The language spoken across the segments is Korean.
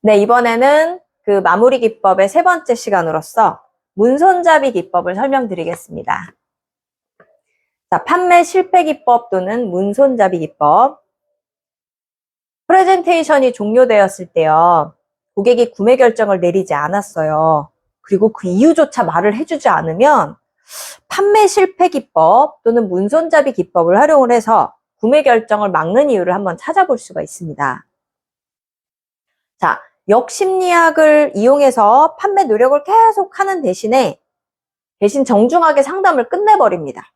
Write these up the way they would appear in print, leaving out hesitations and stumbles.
네, 이번에는 그 마무리 기법의 세 번째 시간으로서 문손잡이 기법을 설명드리겠습니다. 자, 판매 실패 기법 또는 문손잡이 기법. 프레젠테이션이 종료되었을 때요, 고객이 구매 결정을 내리지 않았어요. 그리고 그 이유조차 말을 해주지 않으면 판매 실패 기법 또는 문손잡이 기법을 활용을 해서 구매 결정을 막는 이유를 한번 찾아볼 수가 있습니다. 자, 역심리학을 이용해서 판매 노력을 계속 하는 대신 정중하게 상담을 끝내버립니다.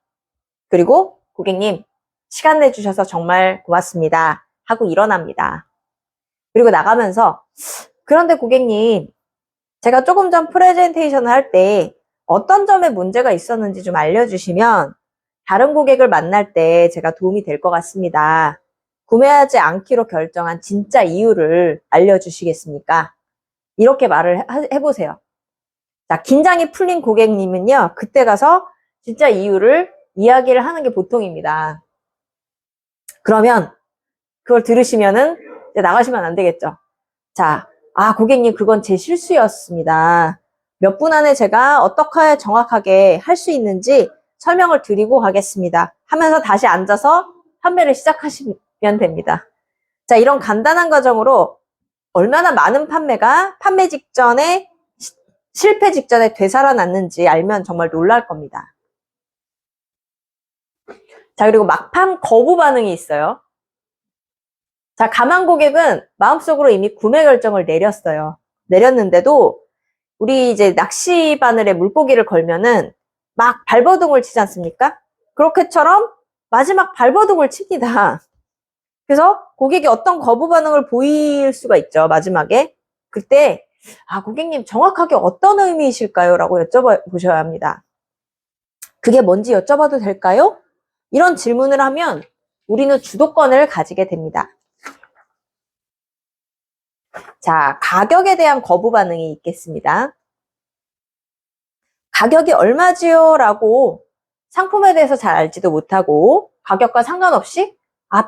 그리고 고객님, 시간 내주셔서 정말 고맙습니다 하고 일어납니다. 그리고 나가면서, 그런데 고객님, 제가 조금 전 프레젠테이션을 할 때 어떤 점에 문제가 있었는지 좀 알려주시면 다른 고객을 만날 때 제가 도움이 될 것 같습니다. 구매하지 않기로 결정한 진짜 이유를 알려주시겠습니까? 이렇게 말을 해보세요. 자, 긴장이 풀린 고객님은요, 그때 가서 진짜 이유를 이야기를 하는 게 보통입니다. 그러면 그걸 들으시면은 이제 나가시면 안 되겠죠. 자, 고객님, 그건 제 실수였습니다. 몇 분 안에 제가 어떻게 정확하게 할 수 있는지 설명을 드리고 가겠습니다 하면서 다시 앉아서 판매를 시작하시면 됩니다. 자, 이런 간단한 과정으로 얼마나 많은 판매가 판매 직전에, 실패 직전에 되살아났는지 알면 정말 놀랄 겁니다. 자, 그리고 막판 거부 반응이 있어요. 자, 가만 고객은 마음속으로 이미 구매 결정을 내렸는데도 우리 이제 낚시 바늘에 물고기를 걸면은 막 발버둥을 치지 않습니까? 그렇게처럼 마지막 발버둥을 칩니다. 그래서 고객이 어떤 거부 반응을 보일 수가 있죠, 마지막에. 그때, 고객님 정확하게 어떤 의미이실까요? 라고 여쭤보셔야 합니다. 그게 뭔지 여쭤봐도 될까요? 이런 질문을 하면 우리는 주도권을 가지게 됩니다. 자, 가격에 대한 거부 반응이 있겠습니다. 가격이 얼마지요? 라고 상품에 대해서 잘 알지도 못하고 가격과 상관없이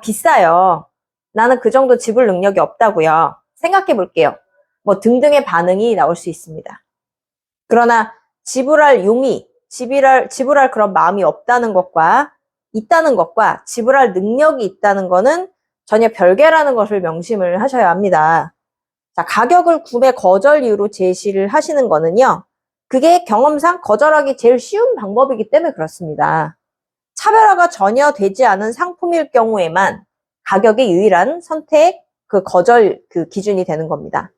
비싸요. 나는 그 정도 지불 능력이 없다고요. 생각해 볼게요. 뭐 등등의 반응이 나올 수 있습니다. 그러나 지불할 용의, 지불할 그런 마음이 없다는 것과 있다는 것과 지불할 능력이 있다는 것은 전혀 별개라는 것을 명심을 하셔야 합니다. 자, 가격을 구매 거절 이유로 제시를 하시는 거는요, 그게 경험상 거절하기 제일 쉬운 방법이기 때문에 그렇습니다. 차별화가 전혀 되지 않은 상품일 경우에만 가격이 유일한 선택, 거절 기준이 되는 겁니다.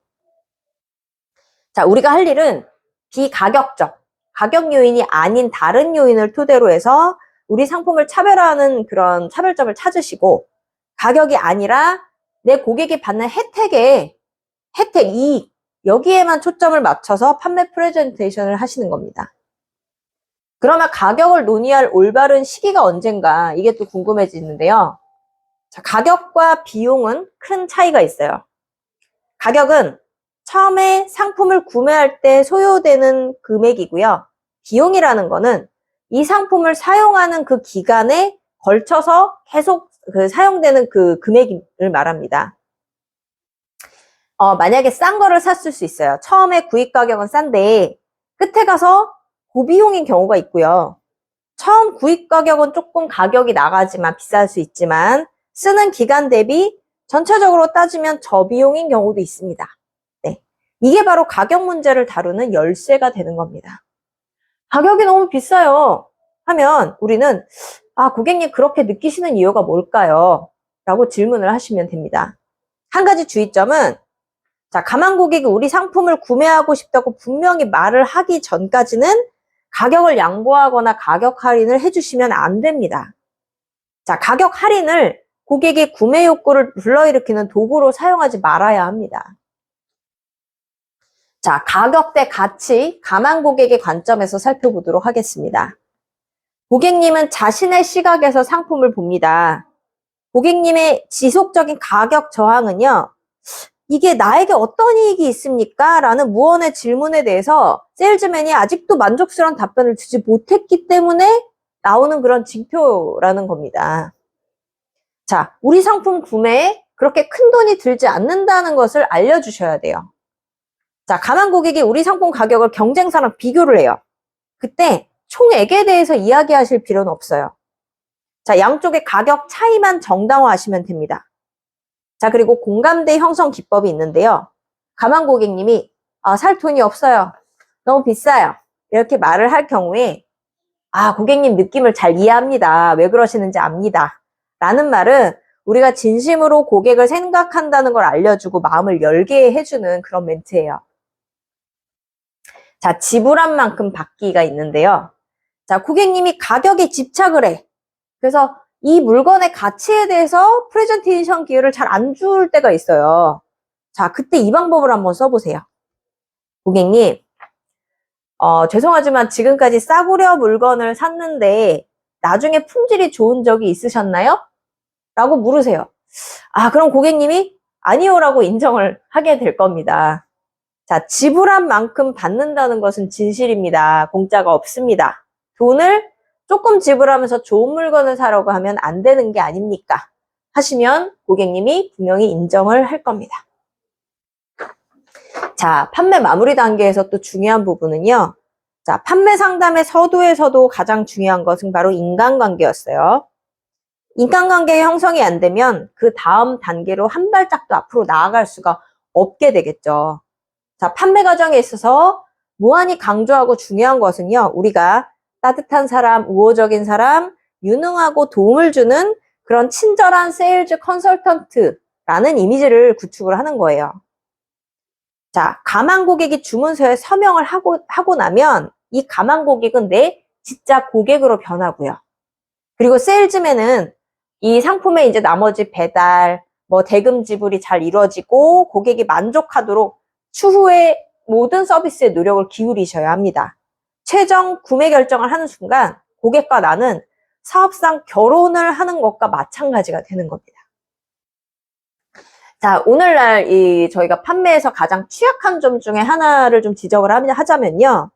자, 우리가 할 일은 비가격적, 가격 요인이 아닌 다른 요인을 토대로 해서 우리 상품을 차별화하는 그런 차별점을 찾으시고, 가격이 아니라 내 고객이 받는 혜택, 이익, 여기에만 초점을 맞춰서 판매 프레젠테이션을 하시는 겁니다. 그러면 가격을 논의할 올바른 시기가 언젠가, 이게 또 궁금해지는데요. 자, 가격과 비용은 큰 차이가 있어요. 가격은 처음에 상품을 구매할 때 소요되는 금액이고요. 비용이라는 거는 이 상품을 사용하는 그 기간에 걸쳐서 계속 사용되는 그 금액을 말합니다. 만약에 싼 거를 샀을 수 있어요. 처음에 구입 가격은 싼데 끝에 가서 고비용인 경우가 있고요. 처음 구입 가격은 조금 가격이 나가지만 비쌀 수 있지만 쓰는 기간 대비 전체적으로 따지면 저비용인 경우도 있습니다. 네, 이게 바로 가격 문제를 다루는 열쇠가 되는 겁니다. 가격이 너무 비싸요 하면 우리는 고객님 그렇게 느끼시는 이유가 뭘까요? 라고 질문을 하시면 됩니다. 한 가지 주의점은, 자, 가만 고객이 우리 상품을 구매하고 싶다고 분명히 말을 하기 전까지는 가격을 양보하거나 가격 할인을 해주시면 안 됩니다. 자, 가격 할인을 고객의 구매 욕구를 불러일으키는 도구로 사용하지 말아야 합니다. 자, 가격 대 가치, 가만 고객의 관점에서 살펴보도록 하겠습니다. 고객님은 자신의 시각에서 상품을 봅니다. 고객님의 지속적인 가격 저항은요, 이게 나에게 어떤 이익이 있습니까? 라는 무언의 질문에 대해서 세일즈맨이 아직도 만족스러운 답변을 주지 못했기 때문에 나오는 그런 징표라는 겁니다. 자, 우리 상품 구매에 그렇게 큰 돈이 들지 않는다는 것을 알려주셔야 돼요. 자, 가만 고객이 우리 상품 가격을 경쟁사랑 비교를 해요. 그때 총액에 대해서 이야기하실 필요는 없어요. 자, 양쪽의 가격 차이만 정당화하시면 됩니다. 자, 그리고 공감대 형성 기법이 있는데요. 가만 고객님이 살 돈이 없어요. 너무 비싸요. 이렇게 말을 할 경우에 고객님 느낌을 잘 이해합니다. 왜 그러시는지 압니다. 라는 말은 우리가 진심으로 고객을 생각한다는 걸 알려주고 마음을 열게 해주는 그런 멘트예요. 자, 지불한 만큼 받기가 있는데요. 자, 고객님이 가격에 집착을 해. 그래서 이 물건의 가치에 대해서 프레젠테이션 기회를 잘 안 줄 때가 있어요. 자, 그때 이 방법을 한번 써보세요. 고객님, 죄송하지만 지금까지 싸구려 물건을 샀는데 나중에 품질이 좋은 적이 있으셨나요? 라고 물으세요. 그럼 고객님이 아니요라고 인정을 하게 될 겁니다. 자, 지불한 만큼 받는다는 것은 진실입니다. 공짜가 없습니다. 돈을 조금 지불하면서 좋은 물건을 사려고 하면 안 되는 게 아닙니까? 하시면 고객님이 분명히 인정을 할 겁니다. 자, 판매 마무리 단계에서 또 중요한 부분은요. 자, 판매 상담의 서두에서도 가장 중요한 것은 바로 인간관계였어요. 인간관계 형성이 안 되면 그 다음 단계로 한 발짝도 앞으로 나아갈 수가 없게 되겠죠. 자, 판매 과정에 있어서 무한히 강조하고 중요한 것은요. 우리가 따뜻한 사람, 우호적인 사람, 유능하고 도움을 주는 그런 친절한 세일즈 컨설턴트라는 이미지를 구축을 하는 거예요. 자, 가만 고객이 주문서에 서명을 하고 나면 이 가만 고객은 내 진짜 고객으로 변하고요. 그리고 세일즈맨은 이 상품의 이제 나머지 배달, 대금 지불이 잘 이루어지고 고객이 만족하도록 추후에 모든 서비스에 노력을 기울이셔야 합니다. 최종 구매 결정을 하는 순간 고객과 나는 사업상 결혼을 하는 것과 마찬가지가 되는 겁니다. 자, 오늘날 저희가 판매에서 가장 취약한 점 중에 하나를 좀 지적을 하자면요.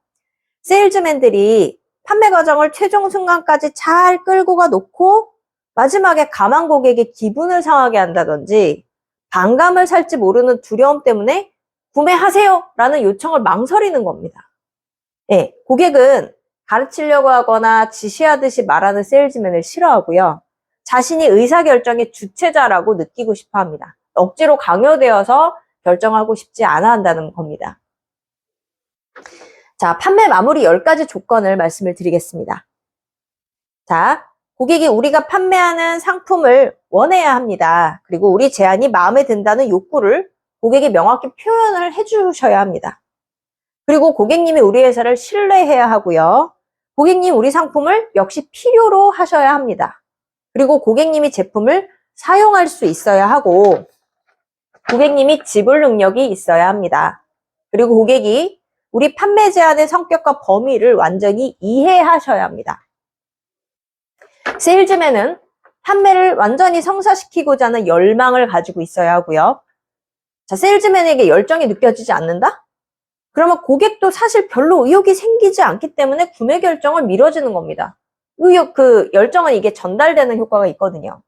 세일즈맨들이 판매 과정을 최종 순간까지 잘 끌고 가 놓고 마지막에 가만 고객의 기분을 상하게 한다든지 반감을 살지 모르는 두려움 때문에 구매하세요 라는 요청을 망설이는 겁니다. 네, 고객은 가르치려고 하거나 지시하듯이 말하는 세일즈맨을 싫어하고요. 자신이 의사결정의 주체자라고 느끼고 싶어 합니다. 억지로 강요되어서 결정하고 싶지 않아 한다는 겁니다. 자, 판매 마무리 10가지 조건을 말씀을 드리겠습니다. 자, 고객이 우리가 판매하는 상품을 원해야 합니다. 그리고 우리 제안이 마음에 든다는 욕구를 고객이 명확히 표현을 해주셔야 합니다. 그리고 고객님이 우리 회사를 신뢰해야 하고요. 고객님 우리 상품을 역시 필요로 하셔야 합니다. 그리고 고객님이 제품을 사용할 수 있어야 하고 고객님이 지불 능력이 있어야 합니다. 그리고 고객이 우리 판매 제안의 성격과 범위를 완전히 이해하셔야 합니다. 세일즈맨은 판매를 완전히 성사시키고자 하는 열망을 가지고 있어야 하고요. 자, 세일즈맨에게 열정이 느껴지지 않는다? 그러면 고객도 사실 별로 의욕이 생기지 않기 때문에 구매 결정을 미뤄지는 겁니다. 열정은 이게 전달되는 효과가 있거든요.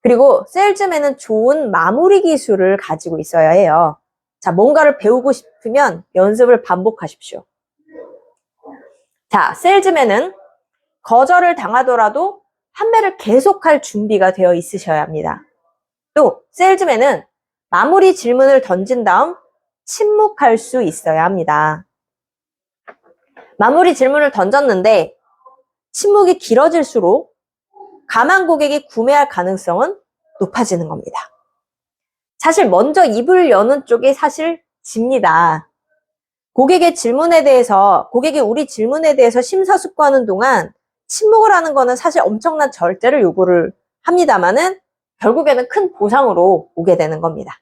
그리고 세일즈맨은 좋은 마무리 기술을 가지고 있어야 해요. 자, 뭔가를 배우고 싶으면 연습을 반복하십시오. 자, 세일즈맨은 거절을 당하더라도 판매를 계속할 준비가 되어 있으셔야 합니다. 또 세일즈맨은 마무리 질문을 던진 다음 침묵할 수 있어야 합니다. 마무리 질문을 던졌는데 침묵이 길어질수록 가만 고객이 구매할 가능성은 높아지는 겁니다. 사실 먼저 입을 여는 쪽이 사실 집니다. 고객이 우리 질문에 대해서 심사숙고하는 동안 침묵을 하는 거는 사실 엄청난 절제를 요구를 합니다만은 결국에는 큰 보상으로 오게 되는 겁니다.